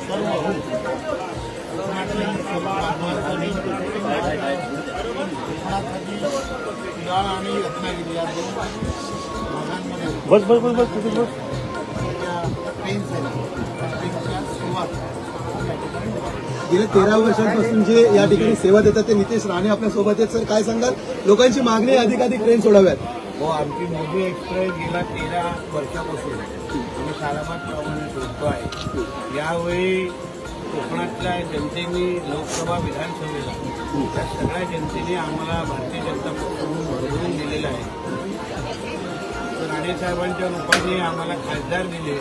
बस बस बस बस बस बस गेल्या 13 वर्षांपासून जे या ठिकाणी सेवा देतात ते नितेश राणे आपल्या सोबत आहेत. सर, काय सांगाल? लोकांची मागणी अधिकाधिक ट्रेन सोडाव्यात. हो, आमची मोदी एक्सप्रेस गेल्या 13 वर्षापासून आम्ही सालाबादप्रमाणे सोडतो आहे. यावेळी कोकणातल्या जनतेने लोकसभा विधानसभेला त्या सगळ्या जनतेने आम्हाला भारतीय जनता पक्षाकडून भरवून दिलेलं आहे. राणे साहेबांच्या रूपाने आम्हाला खासदार दिले.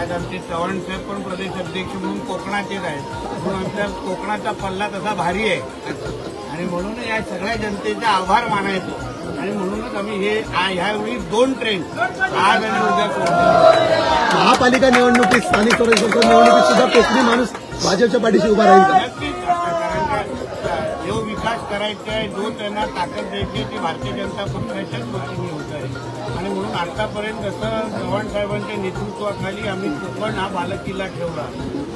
आज आमचे चव्हाण साहेब पण प्रदेश अध्यक्ष म्हणून कोकणाचेच आहेत. म्हणून आमच्या कोकणाचा पल्ला तसा भारी आहे आणि म्हणून या सगळ्या जनतेचा आभार मानायचो आणि म्हणूनच आम्ही हे ह्यावेळी 2 ट्रेन आज आणि उद्या सोडतो. महापालिका निवडणुकीत, स्थानिक स्वराज्य निवडणुकीत सुद्धा कोकणी माणूस भाजपच्या पाठीशी उभा राहील का? नक्कीच, कारण का जो विकास करायचा आहे, जो त्यांना ताकद द्यायची ती भारतीय जनता पक्षाच्याच वतीने होत आहे. आणि म्हणून आतापर्यंत जसं चव्हाण साहेबांच्या नेतृत्वाखाली आम्ही कोकण हा बालेकिल्ला ठेवला,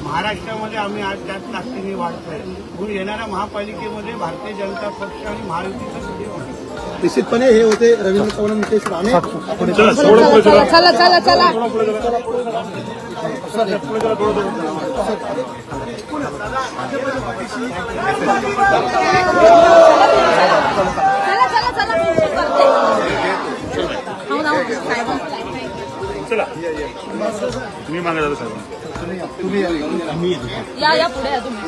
महाराष्ट्रामध्ये आम्ही आज त्याच ताकदीने वाढतोय. म्हणून येणाऱ्या महापालिकेमध्ये भारतीय जनता पक्ष आणि महायुतीचं विजय होणार. निश्चितपणे हे होते रवींद्र चव्हाण, नितेश राणे. चला चला चला चला तुम्ही मागे जाता साहेब. या पुढे या तुम्ही.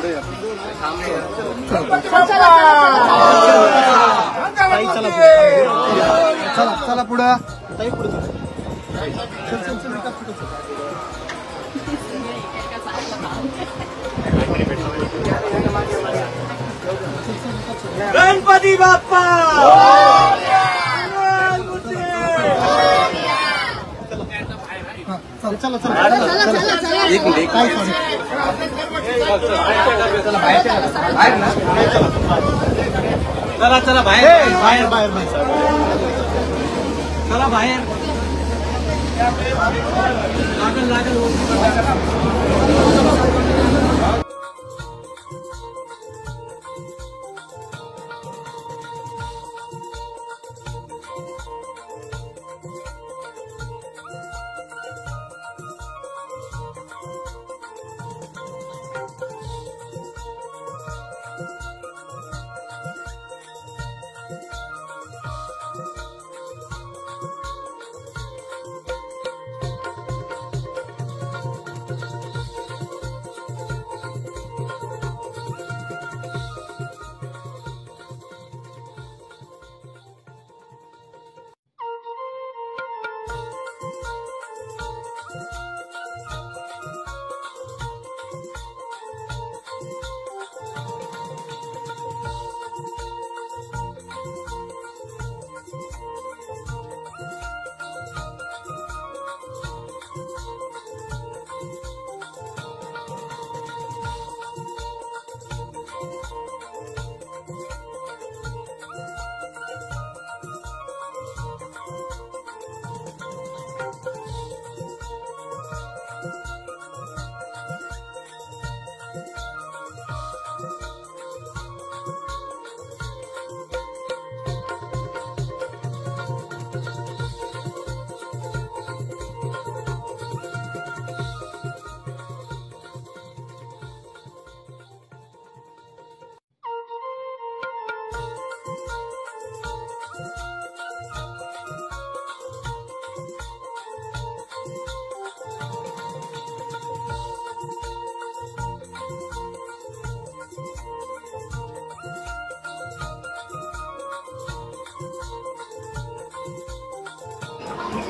चला चला पुढे. गणपती बाप्पा चला चला एक मिनिट. काय चला चला बाहेर बाहेर बाहेर चला बाहेर लागल लागल.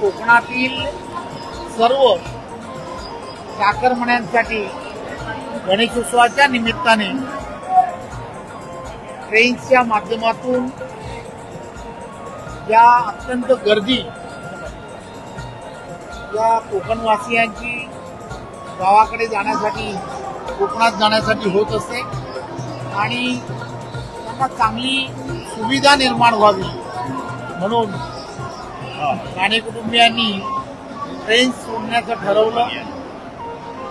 कोकणातील सर्व चाकरमान्यांसाठी गणेशोत्सवाच्या निमित्ताने ट्रेन्सच्या माध्यमातून या अत्यंत गर्दी या कोकणवासियांची गावाकडे जाण्यासाठी, कोकणात जाण्यासाठी होत असते आणि त्यांना चांगली सुविधा निर्माण व्हावी म्हणून राणे कुटुंबियांनी ट्रेन सोडण्याचं ठरवलं.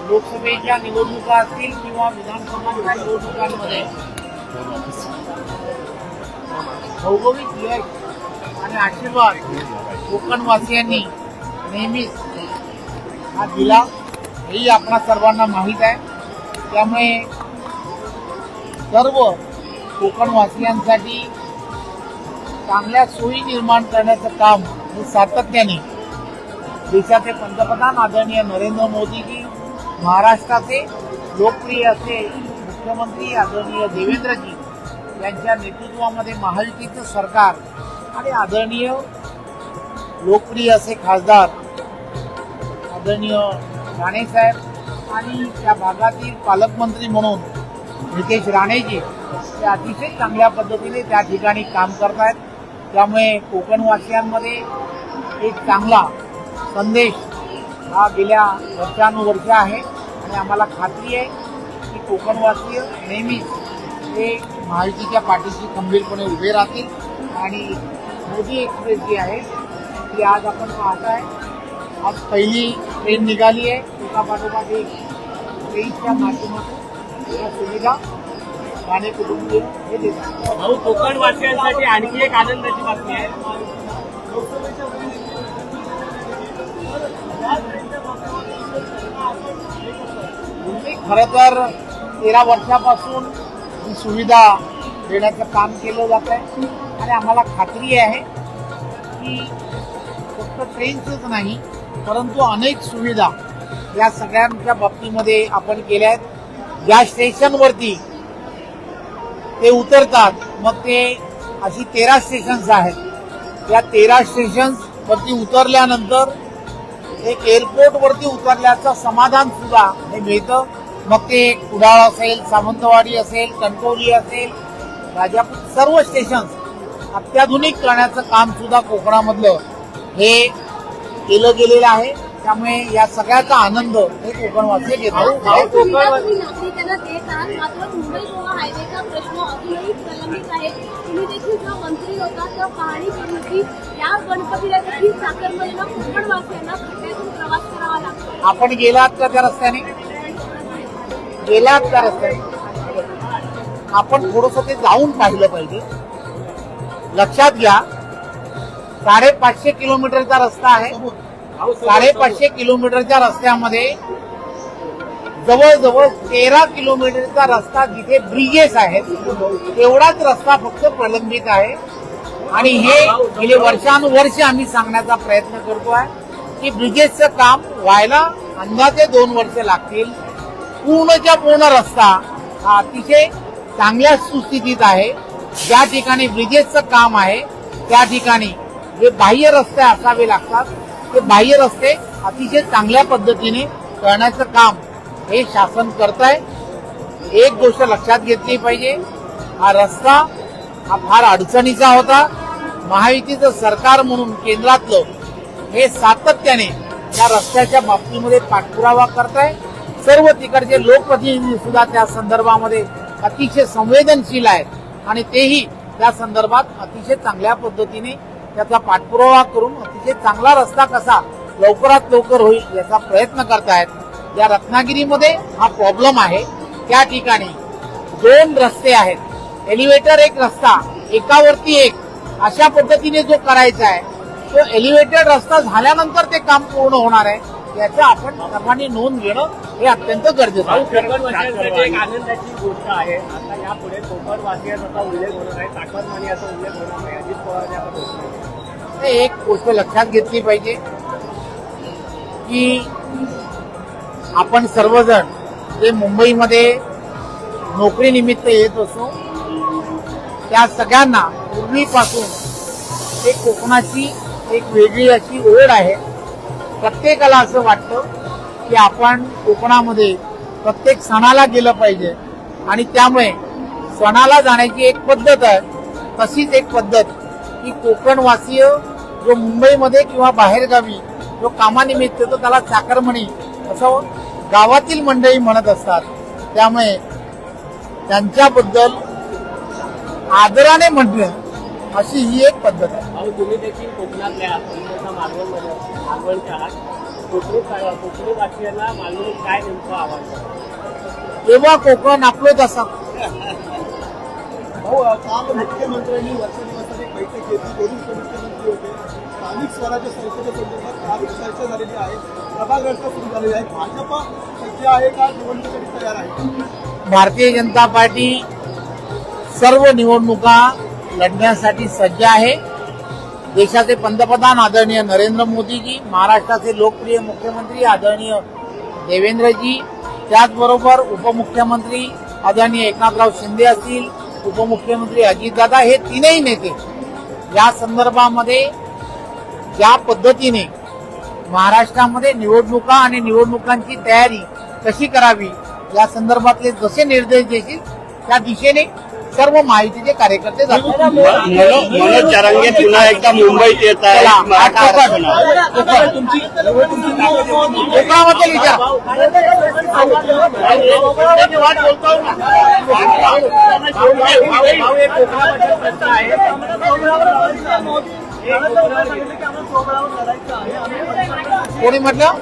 लोकसभेच्या निवडणुका असतील किंवा विधानसभांच्या निवडणुकांमध्ये भौगोलिक यश आणि आशीर्वाद कोकणवासियांनी नेहमीच हा दिला, हेही आपणा सर्वांना माहीत आहे. त्यामुळे सर्व कोकणवासियांसाठी चांगल्या सोयी निर्माण करण्याचं काम हे सातत्याने देशाचे पंतप्रधान आदरणीय नरेंद्र मोदीजी, महाराष्ट्राचे लोकप्रिय असे मुख्यमंत्री आदरणीय देवेंद्रजी यांच्या नेतृत्वामध्ये महायुतीचं सरकार आणि आदरणीय लोकप्रिय असे खासदार आदरणीय राणेसाहेब आणि त्या भागातील पालकमंत्री म्हणून नितेश राणेजी ते अतिशय चांगल्या पद्धतीने त्या ठिकाणी काम करत आहेत. त्यामुळे कोकणवासियांमध्ये एक चांगला संदेश हा गेल्या वर्षानुवर्ष आहे आणि आम्हाला खात्री आहे की कोकणवासीय नेहमीच हे महायुतीच्या पाठीशी खंबीरपणे उभे राहतील. आणि मोदी एक्सप्रेस जी आहे ती आज आपण पाहताय, आज पहिली ट्रेन निघाली आहे. एका पाठोपाठ एक ट्रेनच्या माध्यमातून या सुविधा ठाणे कुटुंबीय हे देतात. भाऊ, कोकणवासियांसाठी आणखी एक आनंदाची बातमी आहे. खरं तर 13 वर्षापासून ही सुविधा देण्याचं काम केलं जात आहे आणि आम्हाला खात्री आहे की फक्त ट्रेनचंच नाही परंतु अनेक सुविधा या सगळ्यांच्या बाबतीमध्ये आपण केल्या आहेत. ज्या स्टेशनवरती ते उतरतात मग ते अशी 13 स्टेशन्स आहेत. या 13 स्टेशन्स वरती उतरल्यानंतर एक एअरपोर्टवरती उतरल्याचं समाधान सुद्धा हे मिळतं. मग ते कुडाळ असेल, सावंतवाडी असेल, कणकवली असेल, राजापूर, सर्व स्टेशन्स अत्याधुनिक करण्याचं काम सुद्धा कोकणामधलं हे केलं गेलेलं आहे. त्यामुळे या सगळ्याचा आनंद हे कोकणवासी घेतात. नागरिकांना देत आहात, मात्र मुंबई गोवा हायवेचा प्रश्न अजूनही प्रलंबित आहे. तुम्ही देखील जेव्हा मंत्री होता तेव्हा पाहणी केली होती. या गणपतीला देखील चाकरमानीला कोकणवासियांना खड्ड्यातून प्रवास करावा लागतो. आपण गेलात का त्या रस्त्याने? गेलात त्या रस्त्याने? आपण थोडंसं ते जाऊन पाहिलं पाहिजे. लक्षात घ्या, 550 किलोमीटरचा रस्ता आहे. 550 किलोमीटरच्या रस्त्यामध्ये जवळजवळ 13 किलोमीटरचा रस्ता जिथे ब्रिजेस आहेत तेवढाच रस्ता फक्त प्रलंबित आहे. आणि हे गेले वर्षानुवर्ष आम्ही सांगण्याचा प्रयत्न करतोय की ब्रिजेसचं काम व्हायला अंदाजे 2 वर्ष लागतील. पूर्णच्या पूर्ण रस्ता हा अतिशय चांगल्या सुस्थितीत आहे. ज्या ठिकाणी ब्रिजेसचं काम आहे त्या ठिकाणी जे बाह्य रस्ते असावे लागतात ते बाह्य रस्ते अतिशय चांगल्या पद्धतीने करण्याचं काम हे शासन करत आहे. एक गोष्ट लक्षात घेतली पाहिजे, हा रस्ता हा फार अडचणीचा होता. महायुतीचं सरकार म्हणून केंद्रातलं हे सातत्याने या रस्त्याच्या बाबतीमध्ये पाठपुरावा करत आहे. सर्व तिकडचे लोकप्रतिनिधी सुद्धा त्या संदर्भामध्ये अतिशय संवेदनशील आहेत आणि तेही त्या संदर्भात अतिशय चांगल्या पद्धतीने त्याचा पाठपुरावा करून अतिशय चांगला रस्ता कसा लवकरात लवकर होईल याचा प्रयत्न करतायत. या रत्नागिरीमध्ये हा प्रॉब्लेम आहे. त्या ठिकाणी 2 रस्ते आहेत, एलिव्हेटर एक रस्ता, एकावरती एक अशा पद्धतीने जो करायचा आहे तो एलिव्हेटेड रस्ता झाल्यानंतर ते काम पूर्ण होणार आहे. याचं आपण सर्वांनी नोंद घेणं हे अत्यंत गरजेचं आहे. कोकणवासियांसाठी एक आनंदाची गोष्ट आहे. आता यापुढे कोकणवासियांचा उल्लेख होणार आहे, चाकरमानी याचा उल्लेख होणार नाही. अजित पवार याचा घोषणा. एक गोष्ट लक्षात घेतली पाहिजे की आपण सर्वजण जे मुंबईमध्ये नोकरीनिमित्त येत असो त्या सगळ्यांना पूर्वीपासून एक कोकणाची एक वेगळी अशी ओढ आहे. प्रत्येकाला असं वाटतं की आपण कोकणामध्ये प्रत्येक सणाला गेलं पाहिजे आणि त्यामुळे सणाला जाण्याची एक पद्धत आहे. तशीच एक पद्धत की कोकणवासीय जो मुंबईमध्ये किंवा बाहेरगावी जो कामानिमित्त येतो त्याला चाकरमणी असं गावातील मंडळी म्हणत असतात. त्यामुळे त्यांच्याबद्दल आदराने म्हटलं अशी ही एक पद्धत आहे. तुम्ही देखील कोकणातल्या मालवणच्या आहात. कोकणीवासियांना मालवणीत काय नेमकं आव्हान करतात? तेव्हा कोकण आपलंच असा. भाऊ, काल मुख्यमंत्र्यांनी वर्षा निवासात एक बैठक घेतली. दोन्ही उपमुख्यमंत्री होते. स्थानिक स्वराज्य संस्थेच्या संदर्भात काल चर्चा झालेली आहे. प्रभाग रस्ता सुरू झालेली आहे. भाजप सज्ज आहे का? निवडणुकीसाठी तयार आहे? भारतीय जनता पार्टी सर्व निवडणुका लढण्यासाठी सज्ज आहे. देशाचे पंतप्रधान आदरणीय नरेंद्र मोदीजी, महाराष्ट्राचे लोकप्रिय मुख्यमंत्री आदरणीय देवेंद्रजी, त्याचबरोबर उपमुख्यमंत्री आदरणीय एकनाथराव शिंदे असतील, उपमुख्यमंत्री अजितदादा, हे तीनही नेते या संदर्भामध्ये ज्या पद्धतीने महाराष्ट्रामध्ये निवडणुका आणि निवडणुकांची तयारी कशी करावी या संदर्भातले जसे निर्देश देतील त्या दिशेने सर्व माहितीचे कार्यकर्ते जातात. मनोज जरांगे पुन्हा एकदा मुंबईत येत आहे. कोकणाबद्दल विचार. कोणी म्हटलं?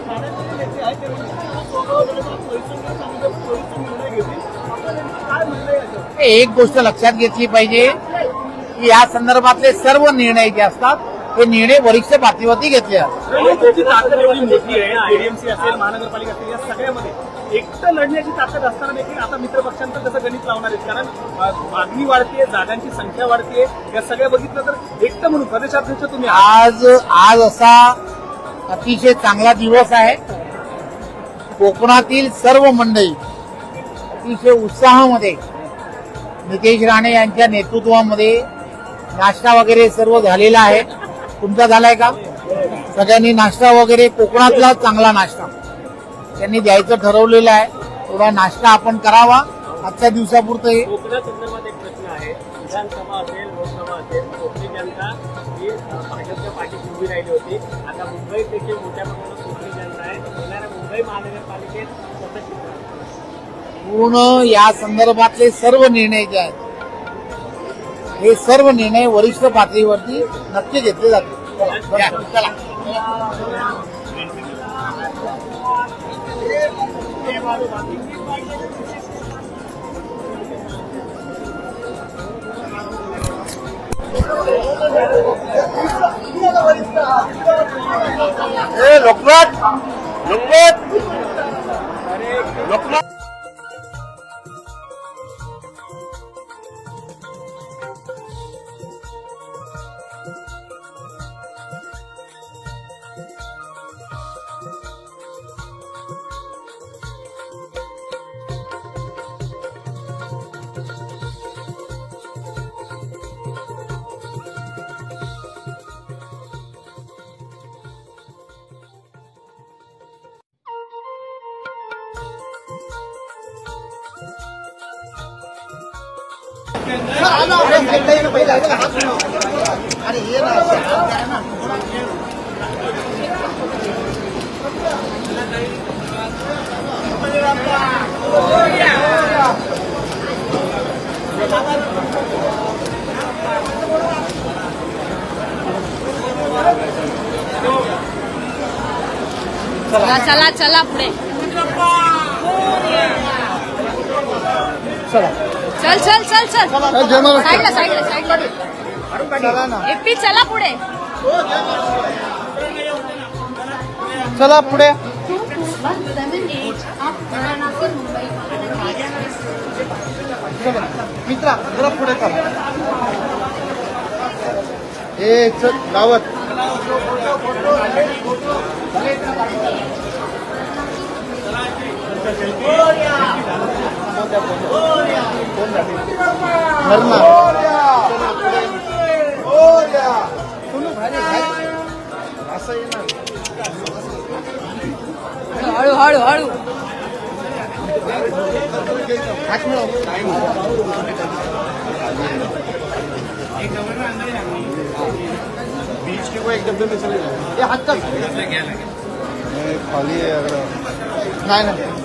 एक गोष्ट लक्षात घेतली पाहिजे की या संदर्भातले सर्व निर्णय जे असतात ते निर्णय वरिष्ठ पातळीवरती घेतले जातात. ताकद एवढी मोठी आहे, आयडीएमसी असेल, महानगरपालिका असेल, या सगळ्यामध्ये एकटं लढण्याची ताकद असताना देखील आता मित्रपक्षांचं कसं गणित लावणार आहेत? कारण मागणी वाढतीये, जागांची संख्या वाढतीये, या सगळ्या बघितलं तर एकटं म्हणून प्रदेशाध्यक्ष तुम्ही आज असा अतिशय चांगला दिवस आहे. कोकणातील सर्व मंडळी अतिशय उत्साहामध्ये नितेश राणे यांच्या नेतृत्वामध्ये नाश्ता वगैरे सर्व झालेला आहे. तुमचा झालाय का? सगळ्यांनी नाश्ता वगैरे, कोकणातला चांगला नाश्ता त्यांनी द्यायचं ठरवलेलं आहे. थोडा नाश्ता आपण करावा आजच्या दिवसापुरतं. हे कोकणासंदर्भात एक प्रश्न आहे. विधानसभा असेल, लोकसभा असेल, कोकणी जनता ही भाजपच्या पाठीशी उभी राहिली होती. आता मुंबईत देखील मोठ्या प्रमाणात कोकणी जनता आहे. येणाऱ्या मुंबई महानगरपालिकेत कसं पूर्ण या संदर्भातले सर्व निर्णय जे आहेत हे सर्व निर्णय वरिष्ठ पातळीवरती नक्की घेतले जातील. चला. लोकमत लोकमत लोकमत चला चला पुढे चल चल चल चल साईडला साईडला साईडला एपी चला पुढे चला पुढे. मित्रा जरा पुढे चला. हे चल गावात हळू हळू हळू बीच के कोई एक डब्बे में चले जाओ. ये हाथ तक खाली है अगर नहीं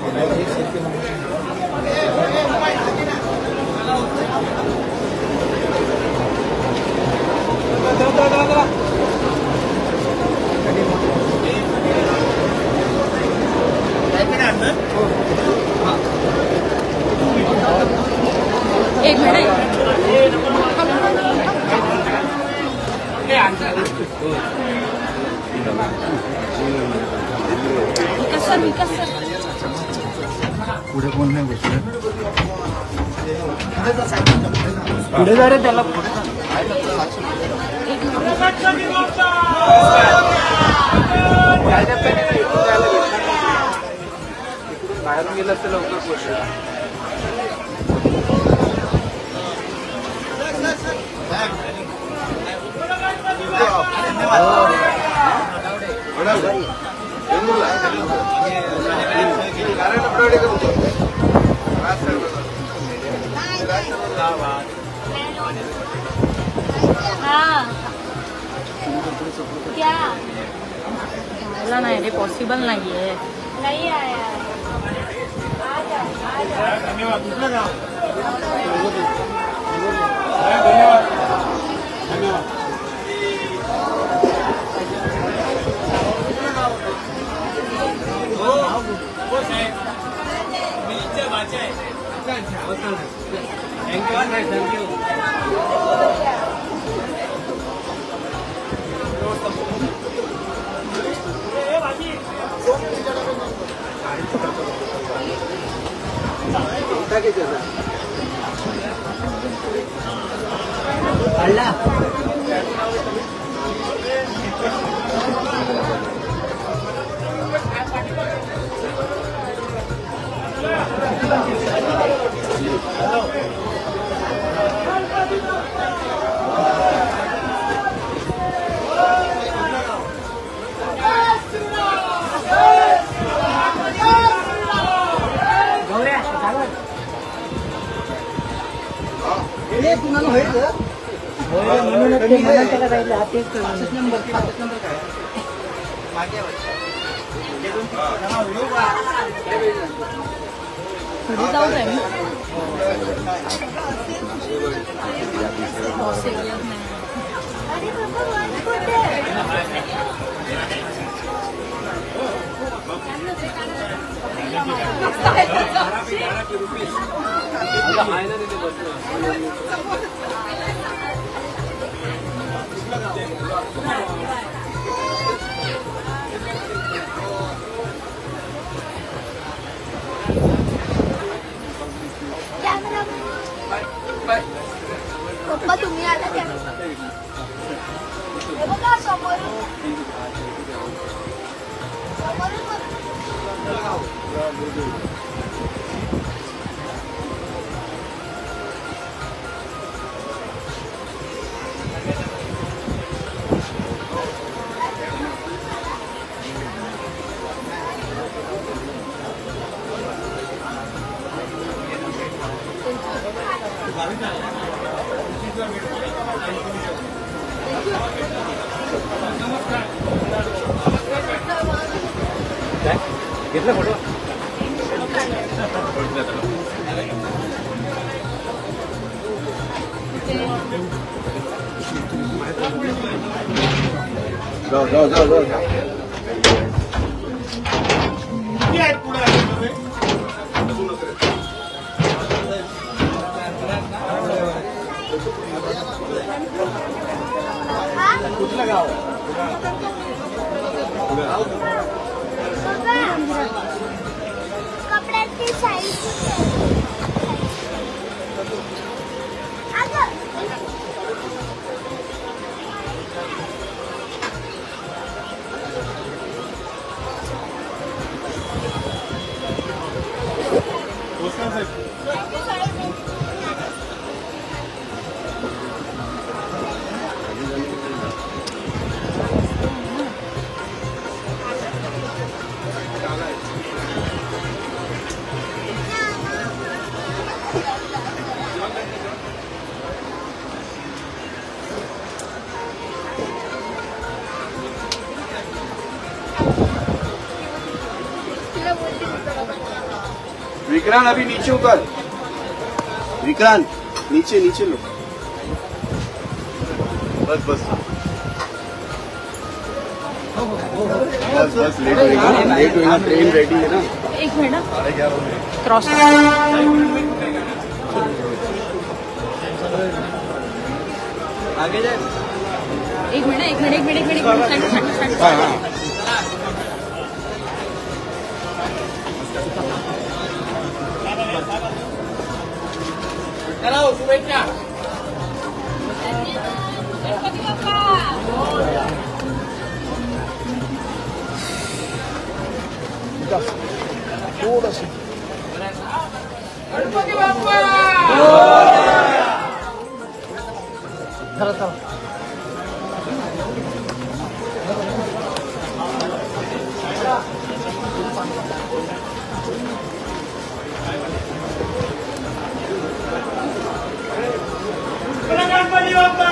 विकास सर पुढे कोण नाही बसलं पुढे जा रे त्याला बाहेरून गेलं तर लवकर पोहोचेल. हाँ क्या मला नाही रे पॉसिबल नाहीये. नहीं आया पुढे जाऊ दे पॉसिबल नाही. पप्पा तुम्ही आला क्या हे बघा समोरून घेतला फोटो जाऊ जाऊ जाऊ जाऊ कुठलं गाव कपड्यांची साईज विक्रांत अभी नीचे उतर. विक्रांत नीचे नीचे लो. बस बस बस बस लेट होगा ट्रेन रेडी है ना. एक मिनिट क्रॉस आगे जाए एक मिनिट शुभेच्छा. गणपती बाप्पा. चला. गणपती बाप्पा.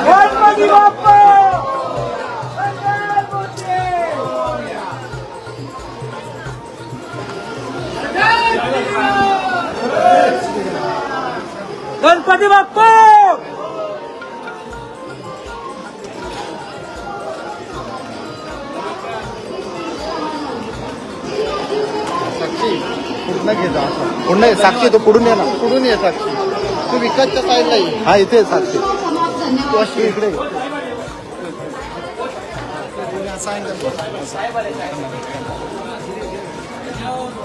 गणपती बाप्पा. गणपती बाप्पा. पूर्ण घे जा. पूर्ण ये साक्षी, तो पुढून ये ना. पुढून ये साक्षी. तू विकासच्या साईडला ये. हा इथे साक्षी. तू अशी इकडे ये.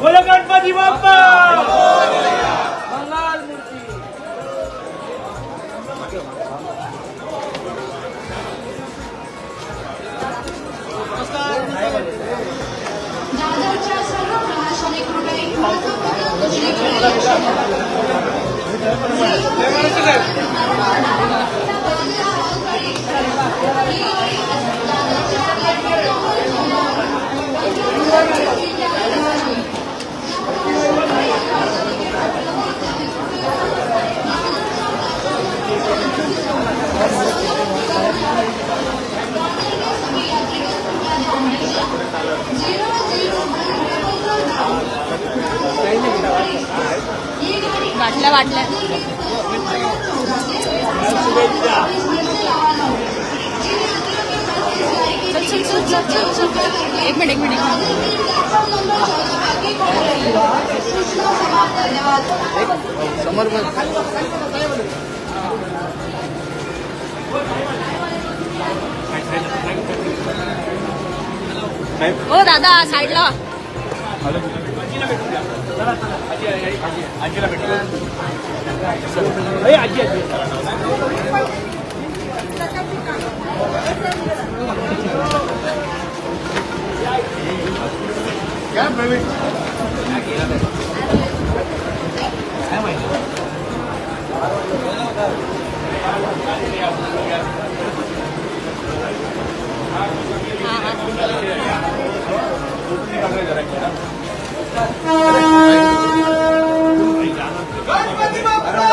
बोलो गणपती बाप्पा. दादरच्या सर्व प्रवाशांनी वाटल्या एक मिनिट हो दादा साईडला आजीला भेटू. आजी काय प्रवीण. गणपती बाप्पा.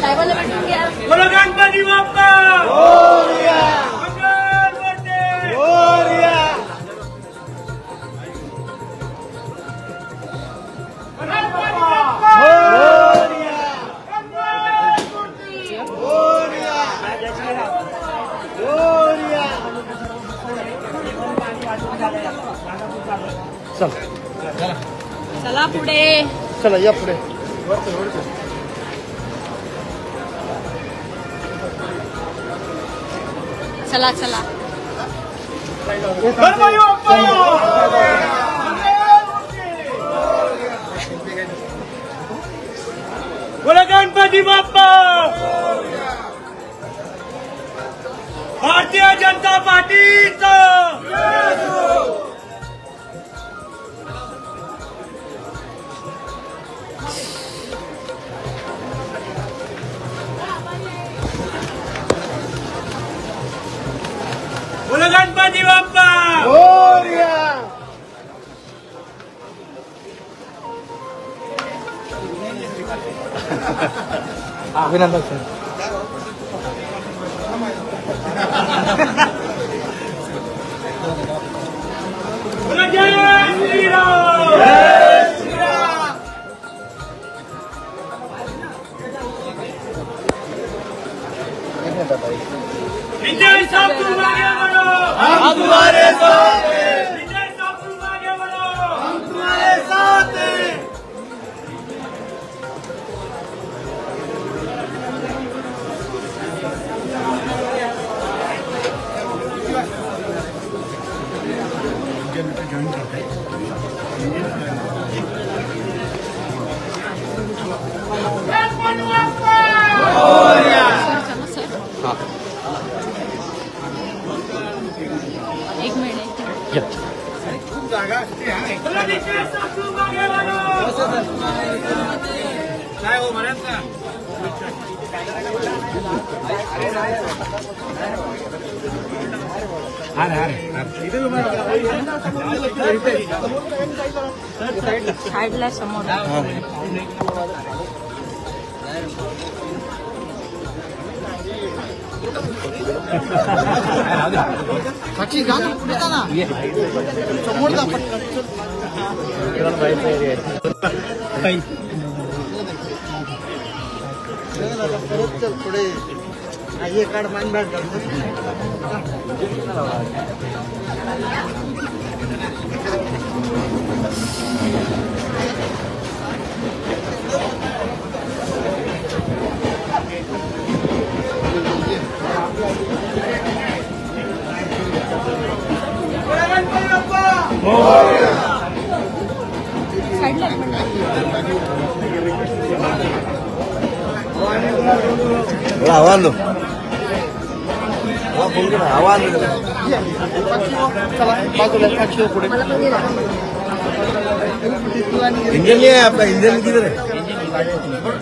साहेबांना भेटून घ्या. बोलो गणपती बाप्पा. चला पुढे. चला या पुढे. चला गणपती बाप्पा. बोलो गणपती बाप्पा. भारतीय जनता पार्टीचा बोलो गणपती बाप्पा. अभिनंदन सर. विजय साहब तुम आगे बढ़ो, हम तुम्हारे साथ हैं. विजय साहब तुम आगे बढ़ो, हम तुम्हारे साथ हैं. एक मिनिट. विजय साहब तुम आगे बढ़ो. काय हो म्हणत ना. साईडला समोर. साक्षी जा ना, पुढे जा ना. समोर जा पटकन. परत चल पुढे. ये कार्ड मान बॅट साईडला. आवाज लो. आवाज चला बाजूला साक्षी पुढे. इंजन नहीं है आपका. इंजन किधर है.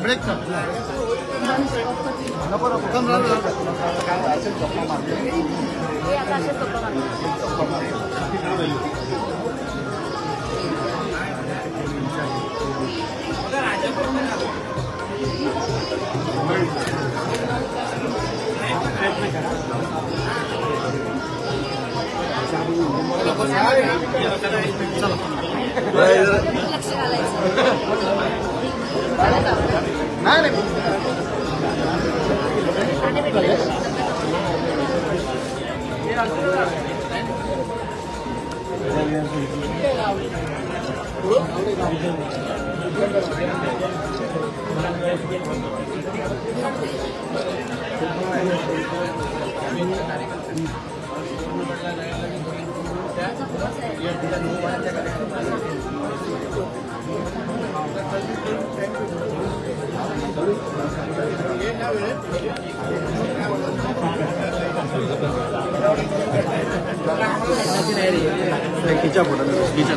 ब्रेक का खींचा फोटो खींचा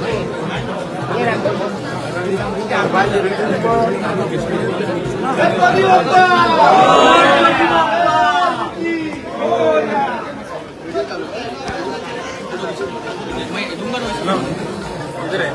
इधर है.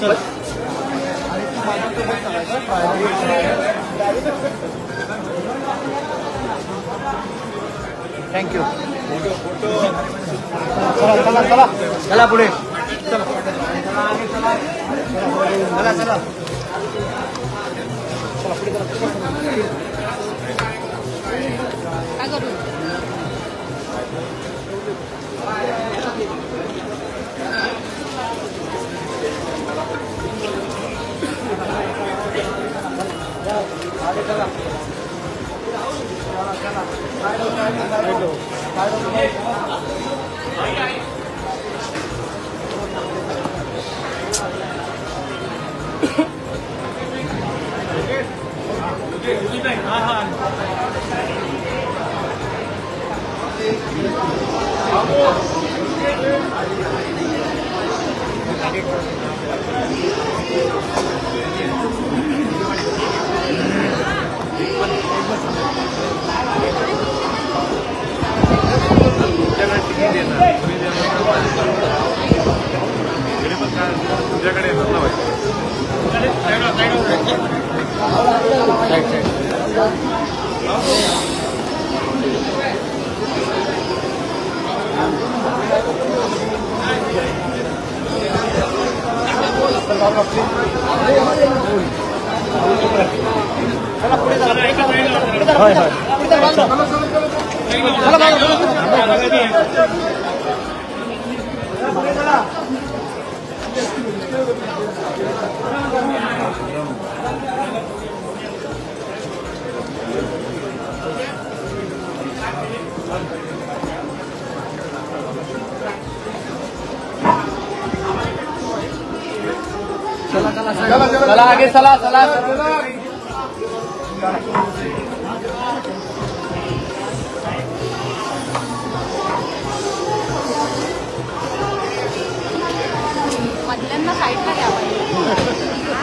चल थँक्यू. चला चला चला चला पुढे. चला चला चला चला पुढे चला. काय करू. तुझ्याकडे चला आगे चला चला मधल्यांना साईडला घ्यावं.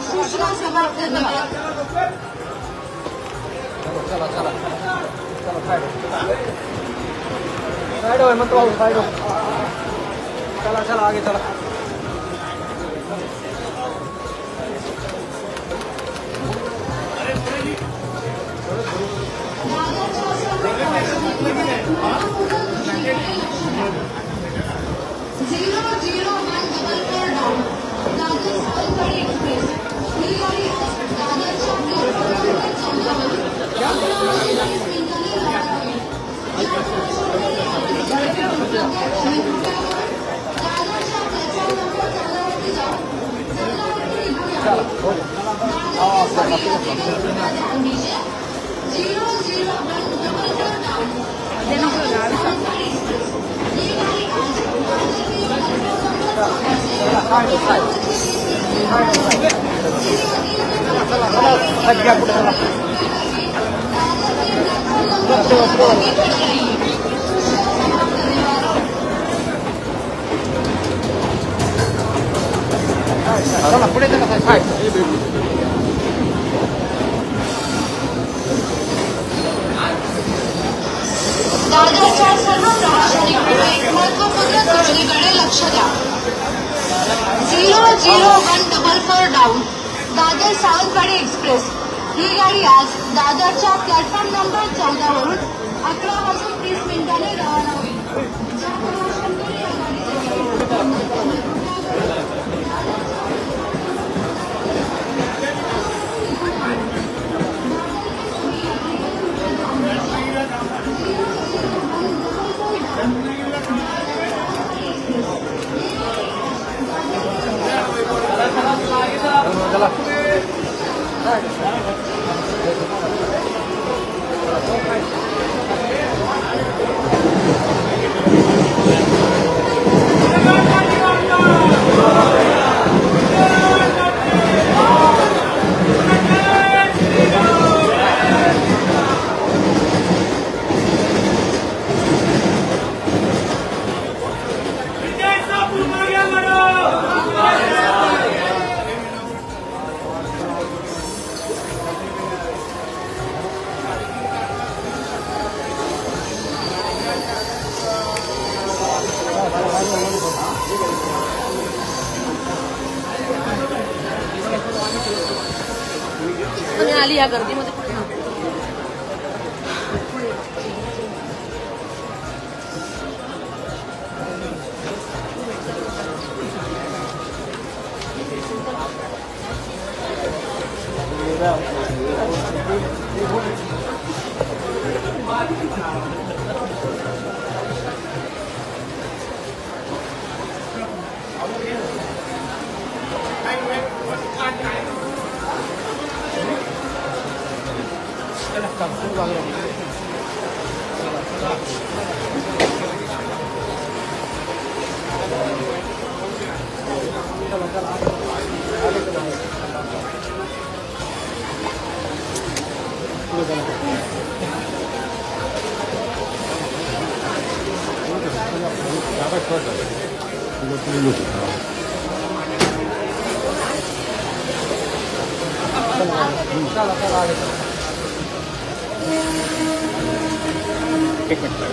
सूचना समाप्त धन्यवाद. चला आगे चला. पुढे दादरच्या सर्व प्रवाशांनी एक महत्त्वपूर्ण सूचनेकडे लक्ष द्या. 00144 डाऊन दादर सावंतवाडी एक्सप्रेस ही गाडी आज दादरच्या प्लॅटफॉर्म नंबर 14 वरून 11 वाजून 30 मिनिटांनी रवाना होईल. आली या गर्दीमध्ये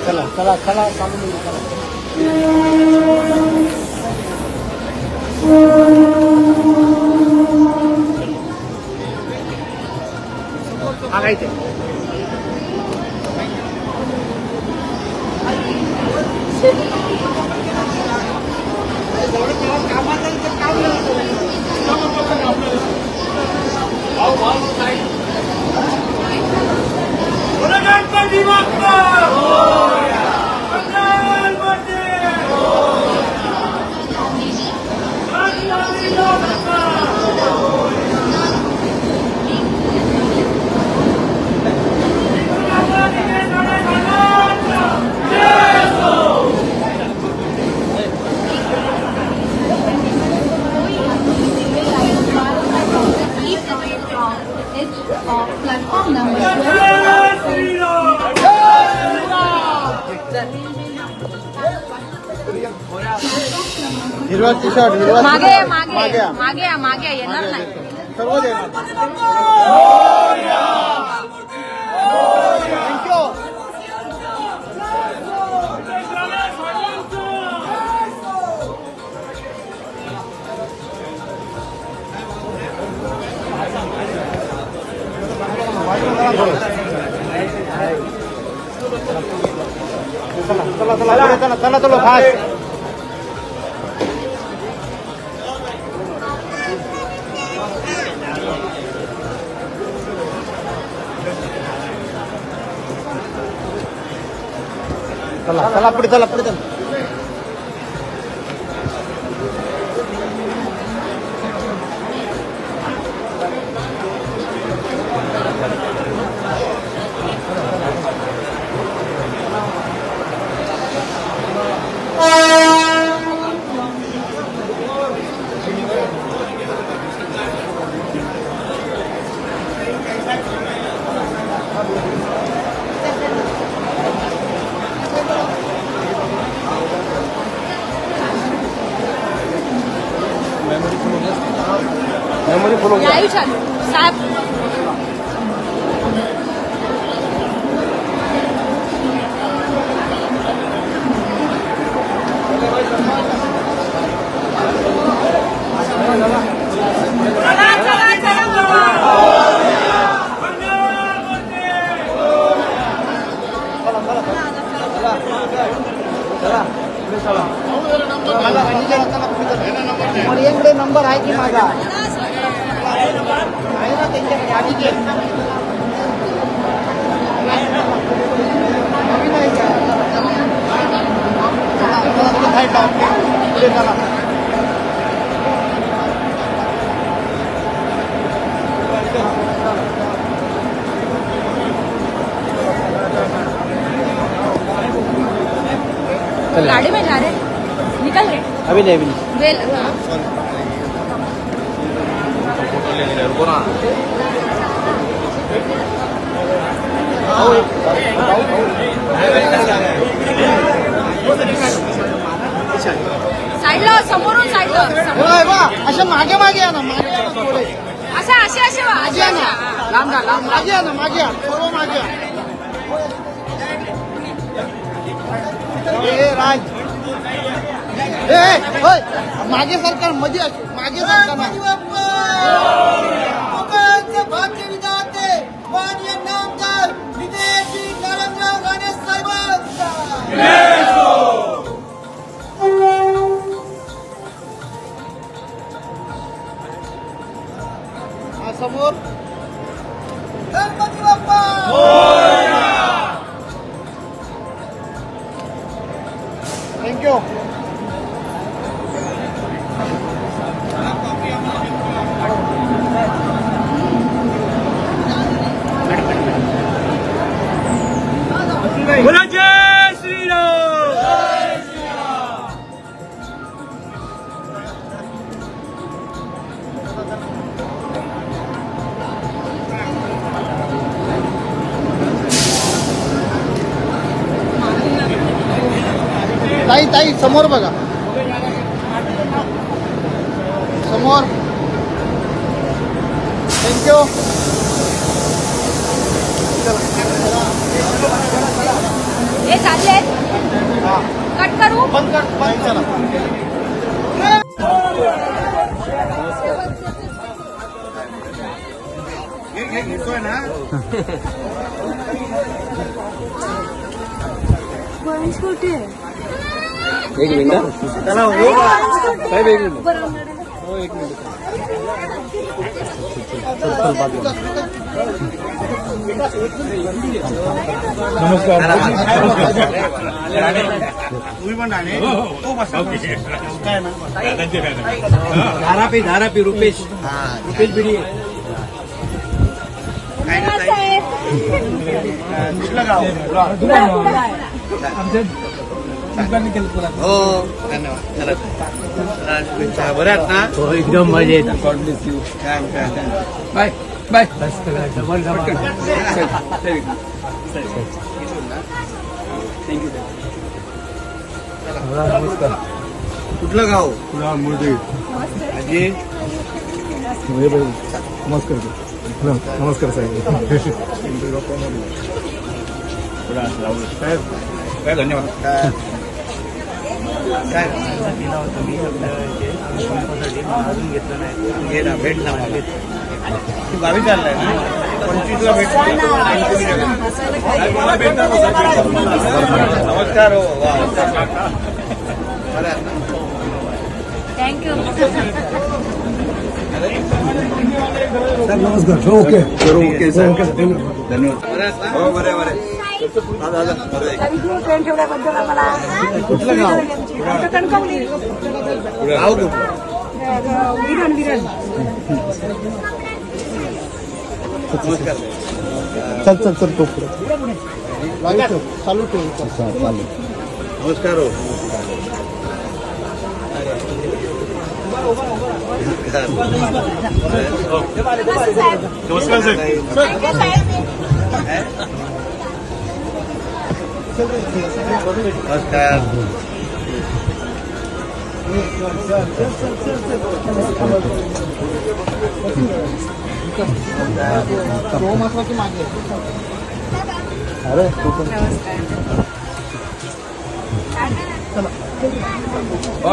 चला चला चला चालू मागायचे प्लॅटफॉर्म नंबर हिरवा टी शर्ट हिरवा मागे मागे मागे मागे येणार नाही सर्व देणार थँक्यू चला चला चला चला चला चला फास्ट चला चला पुढे चला पुढे चला याही चालू साहेब इकडे नंबर आहे की माझा आहे ना त्यांच्याकडे आधी घे गाड़ी में जा रहे निकल रहे अभी नहीं वेल साईडला समोरून साईडला अशा मागे मागे या ना मागे या ना थोडे अशा असे असे मागे या ना लांब जा लांब मागे या ना मागे या सर्व मागे या राज होय मागे सरकार मध्ये मागे सरकार भाग्य विधाते माननीय नामदार विजयजी नारायणराव राणे साहेबांचा समोर गणपती बाप्पा थँक्यू ताई ताई समोर बघा, समोर. थँक्यू. हे चालले कट करू. बंद करा. एक मिनिट चला साहेब, एक मिनिट. हो, एक मिनिट. नमस्कार. तुम्ही पण राणे. धारापी रुपेश बिडी. कुठलं गाव? हो धन्यवाद. चला बरं आहेत ना? हो, एकदम मजेत. Bye bye. कुठलं गाव? अजय. नमस्कार साहेब. काय धन्यवाद. काय भेट ना मला. तू गावी चाललाय ना? 25ला भेट. नमस्कार. हो वा. बरं आहे ना? थँक्यू. सर नमस्कार. Okay okay sir. धन्यवाद. बरं आहेत ना? हो बरं बरं. ठेवल्याबद्दल आम्हाला कुठलं गाव? कणकवली. गाव कुठलं? विरण. नमस्कार. चल तो चालू ठेव. नमस्कार. हो नमस्कार साहेब. नमस्कार. मागे. अरे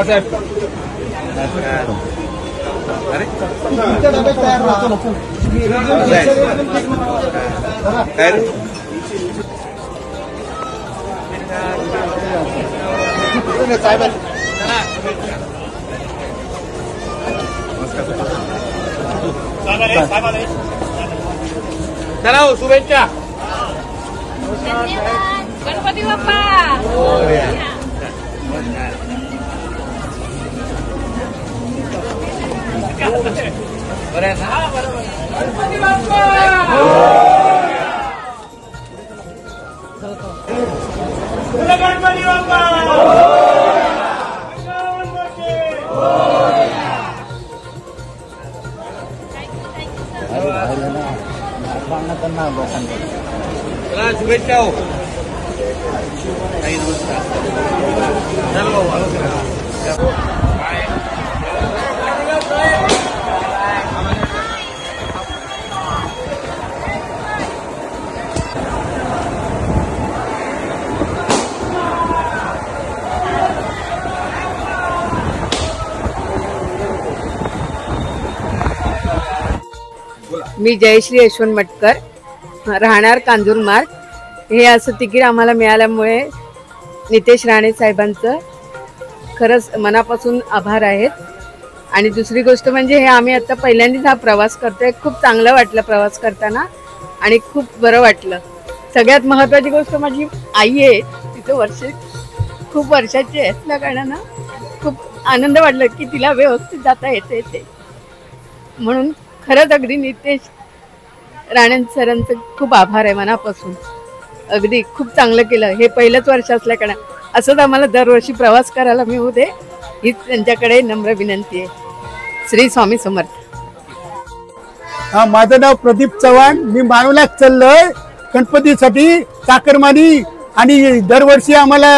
साहेब. अरे तुमच्या डब्यात तयार राहतो नको. काय रे? चला हो, शुभेच्छा. धन्यवाद. गणपती बाप्पा. बरं आहे ना? गणपती बाप्पा. गणपती बाप्पा. चला शुभेच्छा. हो नमस्कार. चलो मी जयश्री यशवंत मटकर, राहणार कांजूरमार्ग. हे असं तिकीट आम्हाला मिळाल्यामुळे नितेश राणे साहेबांचं खरंच मनापासून आभार आहेत. आणि दुसरी गोष्ट म्हणजे हे आम्ही आता पहिल्यांदाच हा प्रवास करतोय. खूप चांगलं वाटलं प्रवास करताना आणि खूप बरं वाटलं. सगळ्यात महत्त्वाची गोष्ट माझी आई आहे, तिचं खूप वर्षाची आहे असल्या कारणानं खूप आनंद वाटलं की तिला व्यवस्थित जाता येते ते. म्हणून खरंच अगदी नितेश राणे सरांचं खूप आभार आहे मनापासून. अगदी खूप चांगलं केलं. हे पहिलंच वर्ष असल्याकडे असंच आम्हाला दरवर्षी प्रवास करायला मिळू दे हीच त्यांच्याकडे नम्र विनंती आहे. श्री स्वामी समर्थ. माझं नाव प्रदीप चव्हाण. मी मानवल्यात चाललोय गणपतीसाठी चाकरमानी आणि दरवर्षी आम्हाला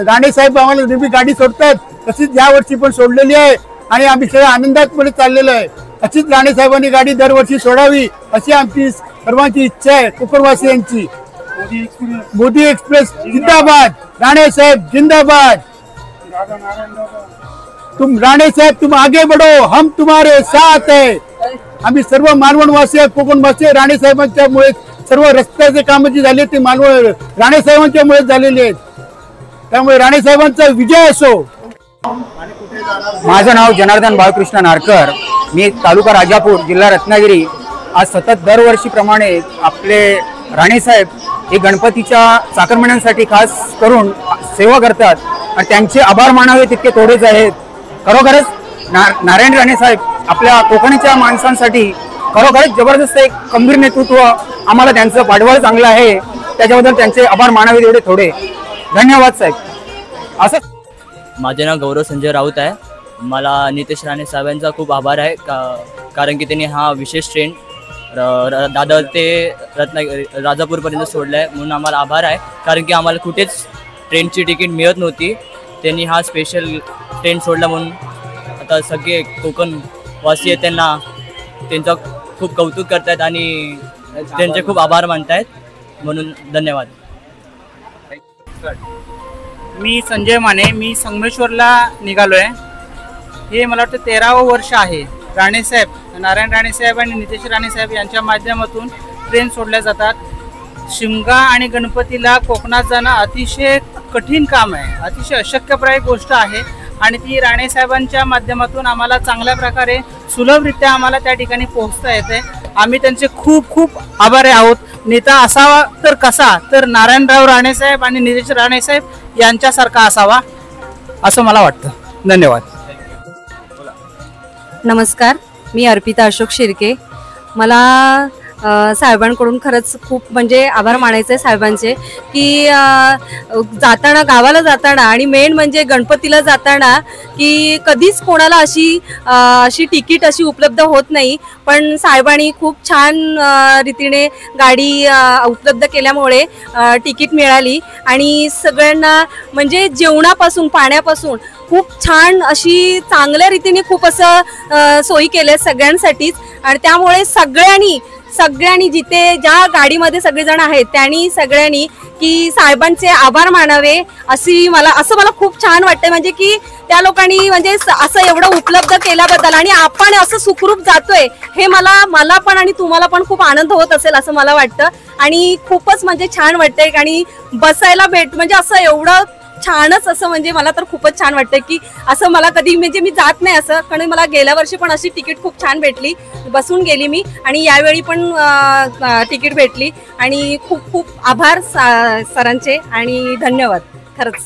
राणे साहेब आम्हाला नेहमी गाडी सोडतात, तशीच यावर्षी पण सोडलेली आहे आणि आम्ही सगळ्या आनंदात मध्ये चाललेलो आहे. अशीच राणे साहेबांनी गाडी दरवर्षी सोडावी अशी आमची सर्वांची इच्छा आहे कोकणवासियांची. मोदी एक्सप्रेस जिंदाबाद, राणे साहेब जिंदाबाद. तुम राणे साहेब तुम आगे बढ़ो, हम तुम्हारे साथ है. आम्ही सर्व मालवणवासी कोकणवासी राणे साहेबांच्यामुळे सर्व रस्त्याचे काम जी झाले ते मालवण राणे साहेबांच्यामुळे झालेले आहेत. त्यामुळे राणे साहेबांचा विजय असो. माझं नाव जनार्दन बाळकृष्ण नारकर, मी तालुका राजापूर, जिल्हा रत्नागिरी. आज सतत दरवर्षीप्रमाणे आपले राणे साहेब हे गणपतीच्या चाकरमान्यांसाठी खास करून सेवा करतात आणि त्यांचे आभार मानावे तितके थोडेच आहेत. खरोखरच नारायण राणे साहेब आपल्या कोकणीच्या माणसांसाठी खरोखरच जबरदस्त एक खंबीर नेतृत्व, आम्हाला त्यांचं पाठबळ चांगलं आहे, त्याच्याबद्दल त्यांचे आभार मानावे एवढे थोडे. धन्यवाद साहेब. असं माझे नाव गौरव संजय राऊत आहे. मला नितेश राणे साहेबांचा खूप आभार आहे कारण की त्यांनी हा विशेष ट्रेन दादर ते राजापूरपर्यंत सोडला आहे, म्हणून आम्हाला आभार आहे. कारण की आम्हाला कुठेच ट्रेनची तिकीट मिळत नव्हती, त्यांनी हा स्पेशल ट्रेन सोडला म्हणून आता सगळे कोकणवासी आहेत त्यांना त्यांचं खूप कौतुक करतात आणि त्यांचे खूप आभार मानत आहेत, म्हणून धन्यवाद. मी संजय माने, मी संगमेश्वरला निघालो आहे. हे मला वाटतं 13वं वर्ष आहे. राणेसाहेब, नारायण राणेसाहेब आणि नितेश राणेसाहेब यांच्या माध्यमातून ट्रेन सोडल्या जातात. शिमगा आणि गणपतीला कोकणात जाणं अतिशय कठीण काम आहे, अतिशय अशक्यप्राय गोष्ट आहे आणि ती राणेसाहेबांच्या माध्यमातून आम्हाला चांगल्या प्रकारे सुलभरित्या आम्हाला त्या ठिकाणी पोहोचता येते. आम्ही त्यांचे खूप खूप आभारी आहोत. नेता असावा तर कसा, तर नारायणराव राणेसाहेब आणि नितेश राणेसाहेब यांच्यासारखा असावा असं मला वाटतं. धन्यवाद. नमस्कार, मी अर्पिता अशोक शिर्के. मला साहेबांकडून खरंच खूप म्हणजे आभार मानायचे आहे साहेबांचे की जाताना गावाला जाताना आणि मेन म्हणजे गणपतीला जाताना की कधीच कोणाला अशी तिकीट अशी उपलब्ध होत नाही, पण साहेबांनी खूप छान रीतीने गाडी उपलब्ध केल्यामुळे तिकीट मिळाली आणि सगळ्यांना म्हणजे जेवणापासून पाण्यापासून खूप छान अशी चांगल्या रीतीने खूप असं सोयी केल्या सगळ्यांसाठीच आणि त्यामुळे सगळ्यांनी जिथे ज्या गाडीमध्ये सगळेजण आहेत त्यांनी सगळ्यांनी की साहेबांचे आभार मानावे असं मला खूप छान वाटतं. म्हणजे की त्या लोकांनी म्हणजे असं एवढं उपलब्ध केल्याबद्दल आणि आपण असं सुखरूप जातोय हे मला पण आणि तुम्हाला पण खूप आनंद होत असेल असं मला वाटतं आणि खूपच म्हणजे छान वाटतंय. आणि बसायला म्हणजे असं एवढं छानच असं म्हणजे मला तर खूपच छान वाटतं की असं मला कधी म्हणजे मी जात नाही असं, कारण मला गेल्या वर्षी पण अशी तिकीट खूप छान भेटली, बसून गेली मी आणि यावेळी पण तिकीट भेटली आणि खूप खूप आभार सरांचे आणि धन्यवाद खरंच.